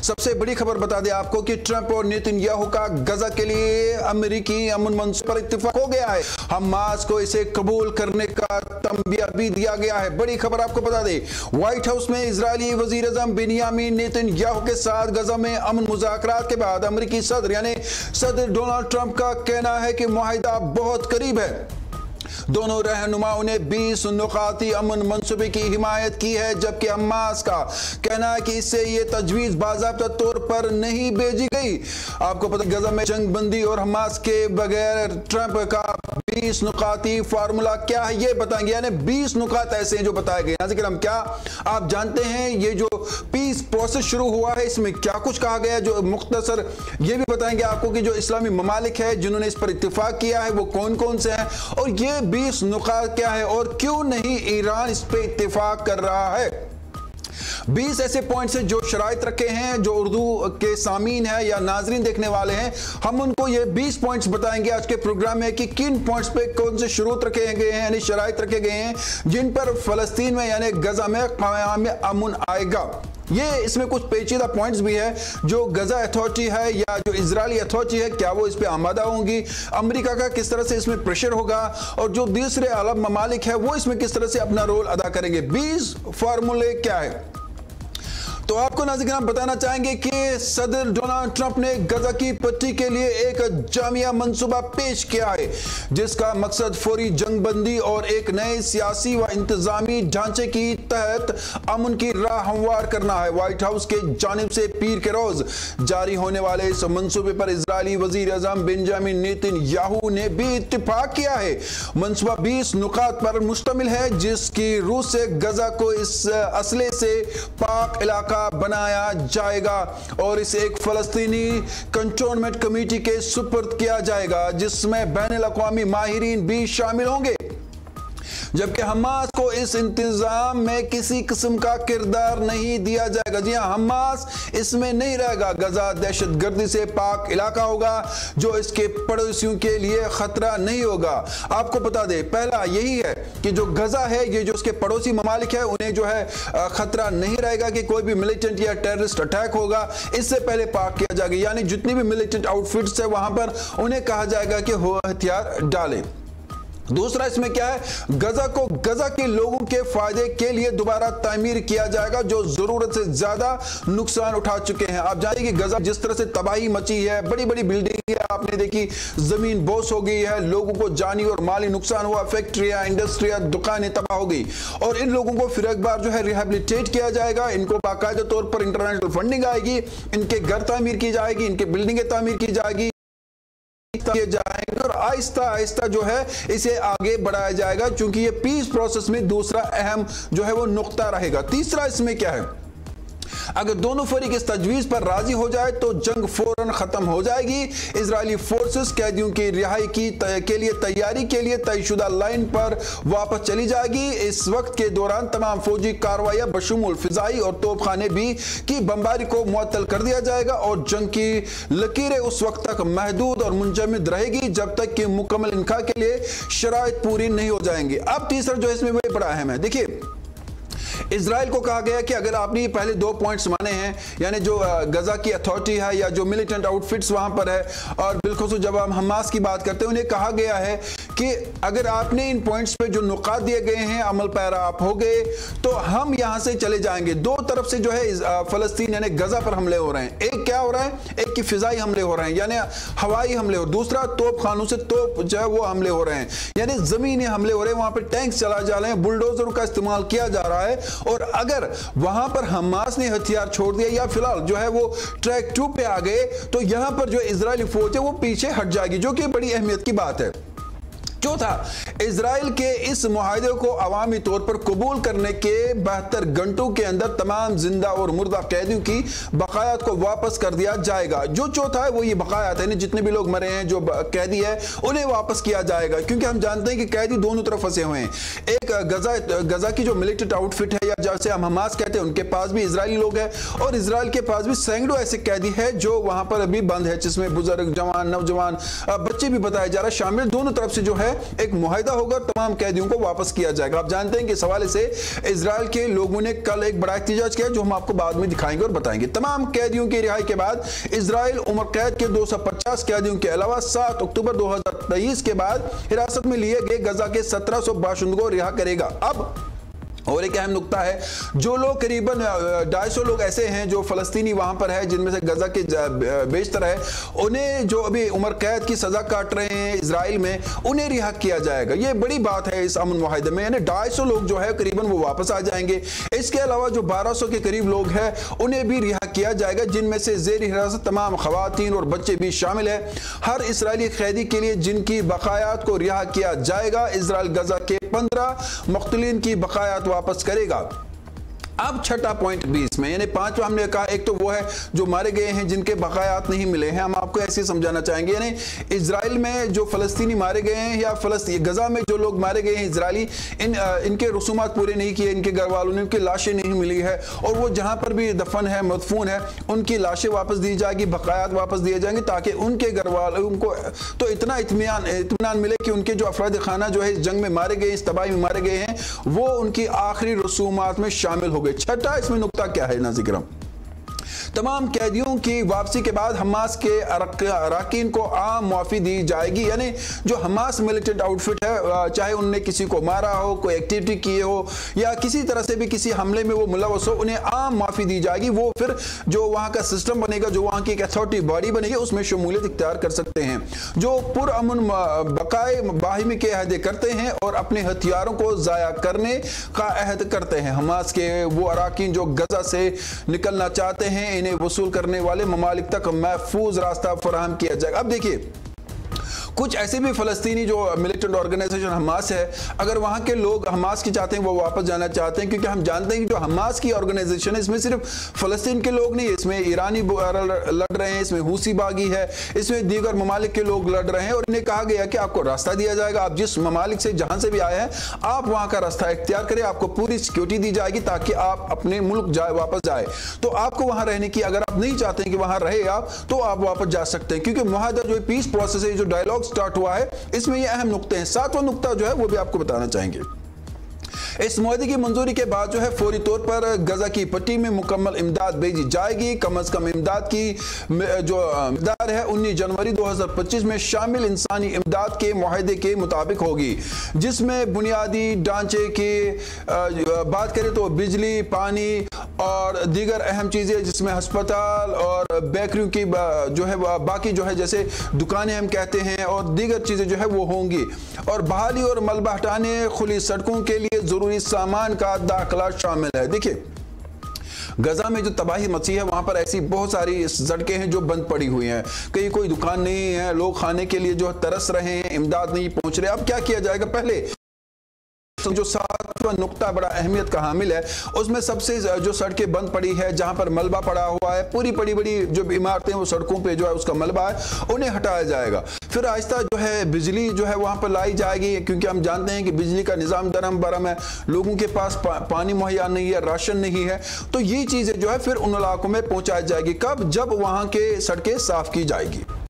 सबसे बड़ी खबर बता दें आपको कि ट्रंप और नेतन्याहू का गजा के लिए अमेरिकी अमन मंसूबे पर इत्तेफाक हो गया है। हमास को इसे कबूल करने का तंबिया भी दिया गया है। बड़ी खबर आपको बता दें, व्हाइट हाउस में इजरायली वजीर आज़म बेनियामिन नेतन्याहू के साथ गजा में अमन मुज़ाकरात के बाद अमेरिकी सदर यानी सदर डोनाल्ड ट्रंप का कहना है कि मुआहिदा बहुत करीब है। दोनों रहनुमाओं ने 20 नुकाती अमन मंसूबे की हिमायत की है, जबकि हमास का कहना है कि इससे ये तजवीज़ बाज़ाब्ता तौर पर नहीं भेजी गई। आपको पता गजा में जंग बंदी और हमास के बगैर ट्रंप का 20 नुकाती फार्मूला क्या है ये बताएंगे, यानी 20 नुकात ऐसे हैं जो बताए गए। नाज़रीन हम क्या आप जानते हैं ये जो पीस प्रोसेस शुरू हुआ है इसमें क्या कुछ कहा गया है, जो मुख्तसर ये भी बताएंगे आपको कि जो इस्लामी ममालिक है जिन्होंने इस पर इत्तेफाक किया है वो कौन कौन से हैं और ये 20 नुकात क्या है और क्यों नहीं ईरान इस पे इत्तेफाक कर रहा है। 20 ऐसे पॉइंट्स हैं जो शराइत रखे हैं, जो उर्दू के सामीन है या नाजरीन देखने वाले हैं, हम उनको ये 20 पॉइंट्स बताएंगे आज के प्रोग्राम में कि किन पॉइंट्स पे कौन से शुरूत रखे गए हैं यानी शराइत रखे गए हैं जिन पर फलस्तीन में यानी गजा में क़याम अमन आएगा। ये इसमें कुछ पेचीदा पॉइंट्स भी है, जो गजा अथॉरिटी है या जो इजरायली अथॉरिटी है क्या वो इस पे आमादा होंगी, अमेरिका का किस तरह से इसमें प्रेशर होगा और जो दूसरे अरब ममालिक है वो इसमें किस तरह से अपना रोल अदा करेंगे। 20 फार्मूले क्या है तो आपको नाज़रीन बताना चाहेंगे कि सदर डोनाल्ड ट्रंप ने गजा की पट्टी के लिए एक जामिया मंसूबा पेश किया है जिसका मकसद फौरी जंगबंदी और एक नए सियासी व इंतजामी ढांचे की तहत अमन की राह हमवार करना है। व्हाइट हाउस के जानिब से पीर के रोज जारी होने वाले इस मंसूबे पर इजरायली वजीर आज़म बेंजामिन नेतन्याहू ने भी इत्तेफाक किया है। मंसूबा 20 नुकात पर मुश्तमिल है जिसकी रूस से गजा को इस असले से पाक इलाका बनाया जाएगा और इसे एक फलस्तीनी कंटोनमेंट कमेटी के सुपुर्द किया जाएगा जिसमें बैनुल अक़वामी माहिरीन भी शामिल होंगे, जबकि हमास को इस इंतजाम में किसी किस्म का किरदार नहीं दिया जाएगा। जी हाँ, हमास इसमें नहीं रहेगा। गजा दहशतगर्दी से पाक इलाका होगा जो इसके पड़ोसियों के लिए खतरा नहीं होगा। आपको बता दें पहला यही है कि जो गजा है ये जो उसके पड़ोसी ममालिक है उन्हें जो है खतरा नहीं रहेगा कि कोई भी मिलिटेंट या टेररिस्ट अटैक होगा, इससे पहले पाक किया जाएगा। यानी जितनी भी मिलिटेंट आउटफिट्स है वहां पर उन्हें कहा जाएगा कि वो हथियार डालें। दूसरा इसमें क्या है, गजा को गजा के लोगों के फायदे के लिए दोबारा तामीर किया जाएगा जो जरूरत से ज्यादा नुकसान उठा चुके हैं। आप जानिए कि गजा जिस तरह से तबाही मची है, बड़ी बड़ी बिल्डिंग है आपने देखी, जमीन बोस हो गई है, लोगों को जानी और माली नुकसान हुआ, फैक्ट्रियां इंडस्ट्रियां दुकानें तबाह हो गई और इन लोगों को फिर एक बार जो है रिहेबिलिटेट किया जाएगा। इनको बाकायदा तौर पर इंटरनेशनल फंडिंग आएगी, इनके घर तामीर की जाएगी, इनके बिल्डिंगें तामीर की जाएगी जाएंगे और आहिस्ता आहिस्ता जो है इसे आगे बढ़ाया जाएगा, क्योंकि ये पीस प्रोसेस में दूसरा अहम जो है वो नुक्ता रहेगा। तीसरा इसमें क्या है, अगर दोनों फरीक इस तजवीज पर राजी हो जाए तो जंग फौरन खत्म हो जाएगी। इजरायली फोर्सेस कैदियों की रिहाई के लिए तैयारी के लिए तयशुदा लाइन पर वापस चली जाएगी। इस वक्त के दौरान तमाम फौजी कार्रवाइयां बशमूल फिजाई और तोपखाने भी की बमबारी को मुअत्तल कर दिया जाएगा और जंग की लकीरें उस वक्त तक महदूद और मुंजमद रहेगी जब तक कि मुकम्मल इनका के लिए शराइत पूरी नहीं हो जाएंगी। अब तीसरा जो इसमें बड़ा अहम है, देखिए इजराइल को कहा गया कि अगर आपने पहले 2 पॉइंट्स माने हैं यानी जो गजा की अथॉरिटी है या जो मिलिटेंट आउटफिट्स वहां पर है और बिल्कुल जब हम हमास की बात करते हैं उन्हें कहा गया है कि अगर आपने इन पॉइंट्स पे जो नुकात दिए गए हैं अमल पैरा आप हो गए तो हम यहां से चले जाएंगे। दो तरफ से जो है फलस्तीन यानी गजा पर हमले हो रहे हैं, एक क्या हो रहा है, एक की फिजाई हमले हो रहे हैं यानी हवाई हमले हो, दूसरा तोप खानों से तोप जो है वो हमले हो रहे हैं यानी जमीनी हमले हो रहे हैं, वहां पर टैंक्स चला जा रहे हैं, बुलडोजरों का इस्तेमाल किया जा रहा है और अगर वहां पर हमास ने हथियार छोड़ दिया या फिलहाल जो है वो ट्रैक 2 पे आ गए तो यहां पर जो इजरायली फौज है वो पीछे हट जाएगी, जो कि बड़ी अहमियत की बात है। चौथा, इजराइल के इस मुआहदे को अवामी तौर पर कबूल करने के 72 घंटों के अंदर तमाम जिंदा और मुर्दा कैदियों की बकायात को वापस कर दिया जाएगा। जो चौथा है वो ये बकायात है, जितने भी लोग मरे हैं जो कैदी है उन्हें वापस किया जाएगा, क्योंकि हम जानते हैं कि कैदी दोनों तरफ फंसे हुए हैं। एक गजा की जो मिलिटेंट आउटफिट है या जैसे हम हमास कहते हैं उनके पास भी इजरायली लोग हैं और इजराइल के पास भी सैकड़ों ऐसे कैदी है जो वहां पर अभी बंद है, जिसमें बुजुर्ग, जवान, नौजवान, बच्चे भी बताया जा रहा है शामिल। दोनों तरफ से जो है एक मुआहिदा होगा, तमाम कैदियों को वापस किया जाएगा। आप जानते हैं कि इस हवाले से इजराइल के लोगों ने कल एक बड़ा एहतजाज किया जो हम आपको बाद में दिखाएंगे और बताएंगे। तमाम कैदियों की रिहाई के बाद इजराइल उम्र कैद के 250 कैदियों के अलावा 7 अक्टूबर 2023 के बाद हिरासत में लिए गए गजा के 1700 बाशिंदों को रिहा करेगा। अब और एक अहम नुकता है, जो लोग करीबन 250 लोग ऐसे हैं जो फलस्तीनी वहां पर है, जिनमें से गजा के बेशतर है, उन्हें जो अभी उम्र कैद की सजा काट रहे हैं इजराइल में, उन्हें रिहा किया जाएगा। ये बड़ी बात है इस अमन मुआहिदे में, यानी 250 लोग जो है करीबन वो वापस आ जाएंगे। इसके अलावा जो 1200 के करीब लोग हैं उन्हें भी रिहा किया जाएगा, जिनमें से जेर हिरासत तमाम खवातीन और बच्चे भी शामिल है। हर इसराइली कैदी के लिए जिनकी बकायात को रिहा किया जाएगा, इजराइल गजा के 15 मुख्तलिन की बकायात वापस करेगा। अब छठा पॉइंट भी इसमें, यानी पांचवा हमने कहा, एक तो वो है जो मारे गए हैं जिनके बकायात नहीं मिले हैं, हम आपको ऐसे समझाना चाहेंगे, यानी इजराइल में जो फलस्तीनी मारे गए हैं या गजा में जो लोग मारे गए हैं इजरायली, इनके रसूमात पूरे नहीं किए इनके घर वालों ने, उनकी लाशें नहीं मिली है और वो जहां पर भी दफन है, मदफून है, उनकी लाशें वापस दी जाएगी, बकायात वापस दिए जाएंगे, ताकि उनके घर वालों को तो इतना इत्मीनान मिले कि उनके जो अफराद खाना जो है इस जंग में मारे गए, इस तबाही में मारे गए हैं, वो उनकी आखिरी रसूमात में शामिल हो गए। छठा इसमें नुकता क्या है नाज़रीन किराम, तमाम कैदियों की वापसी के बाद हमास के अरकान को आम मुआफ़ी दी जाएगी, यानी जो हमास मिलिटेंट आउटफिट है, चाहे उनने किसी को मारा हो, कोई एक्टिविटी किए हो या किसी तरह से भी किसी हमले में वो मुलव्वस हो, उन्हें आम मुआफ़ी दी जाएगी। वो फिर जो वहाँ का सिस्टम बनेगा, जो वहाँ की एक अथॉरिटी बॉडी बनेगी, उसमें शमूलियत इख्तियार कर सकते हैं। जो पुरअमन बकाए बाहिमी के अहदे करते हैं और अपने हथियारों को ज़ाया करने का अहद करते हैं, हमास के वो अरकान जो गजा से निकलना चाहते हैं, इन्हें वसूल करने वाले ममालिक तक महफूज रास्ता फराहम किया जाएगा। अब देखिए, कुछ ऐसे भी फलस्तीनी जो मिलिटेंट ऑर्गेनाइजेशन हमास है, अगर वहाँ के लोग हमास की चाहते हैं, वो वापस जाना चाहते हैं, क्योंकि हम जानते हैं कि जो हमास की ऑर्गेनाइजेशन है इसमें सिर्फ फलस्तीन के लोग नहीं, इसमें ईरानी लड़ रहे हैं, इसमें हुसी बागी है, इसमें दीगर ममालिक के लोग लड़ रहे हैं और इन्हें कहा गया कि आपको रास्ता दिया जाएगा, आप जिस ममालिक से जहाँ से भी आए हैं आप वहाँ का रास्ता इख्तियार करें, आपको पूरी सिक्योरिटी दी जाएगी ताकि आप अपने मुल्क वापस जाए। तो आपको वहाँ रहने की, अगर आप नहीं चाहते हैं कि वहाँ रहे आप, तो आप वापस जा सकते हैं, क्योंकि मुआहदा जो पीस प्रोसेस है, जो डायलॉग स्टार्ट हुआ है, इसमें ये अहम नुक्ते हैं। सातवां नुक्ता जो है वो भी आपको बताना चाहेंगे। इस मुआहदे की मंजूरी के बाद जो है फौरी तौर पर गजा की पट्टी में मुकम्मल इमदाद भेजी जाएगी। कम अज कम इमदाद की जो मिक़दार है 19 जनवरी 2025 में शामिल इंसानी इमदाद के मुआहदे के मुताबिक होगी, जिसमें बुनियादी ढांचे की बात करें तो बिजली, पानी और दीगर अहम चीज़ें, जिसमें अस्पताल और बेकरियों की जो है बाकी जो है जैसे दुकानें हम कहते हैं और दीगर चीज़ें जो है वो होंगी, और बहाली और मलबा हटाने, खुली सड़कों के लिए ज़रूरी सामान का दाखिला शामिल है। देखिए, गजा में जो तबाही मची है वहाँ पर ऐसी बहुत सारी सड़कें हैं जो बंद पड़ी हुई हैं, कहीं कोई दुकान नहीं है, लोग खाने के लिए जो तरस रहे हैं, इमदाद नहीं पहुँच रहे। अब क्या किया जाएगा, पहले जो सातवां नुक्ता बड़ा अहमियत का हामिल है, उसमें सबसे जो सड़कें बंद पड़ी है, जहां पर मलबा पड़ा हुआ है, पूरी बड़ी बड़ी जो इमारतें वो सड़कों पे जो है उसका मलबा है, उन्हें हटाया जाएगा। फिर आहिस्ता जो है बिजली जो है वहां पर लाई जाएगी, क्योंकि हम जानते हैं कि बिजली का निज़ाम दरम बरम है, लोगों के पास पानी मुहैया नहीं है, राशन नहीं है, तो ये चीज़ें जो है फिर उन इलाकों में पहुँचाई जाएगी। कब? जब वहाँ के सड़कें साफ की जाएगी।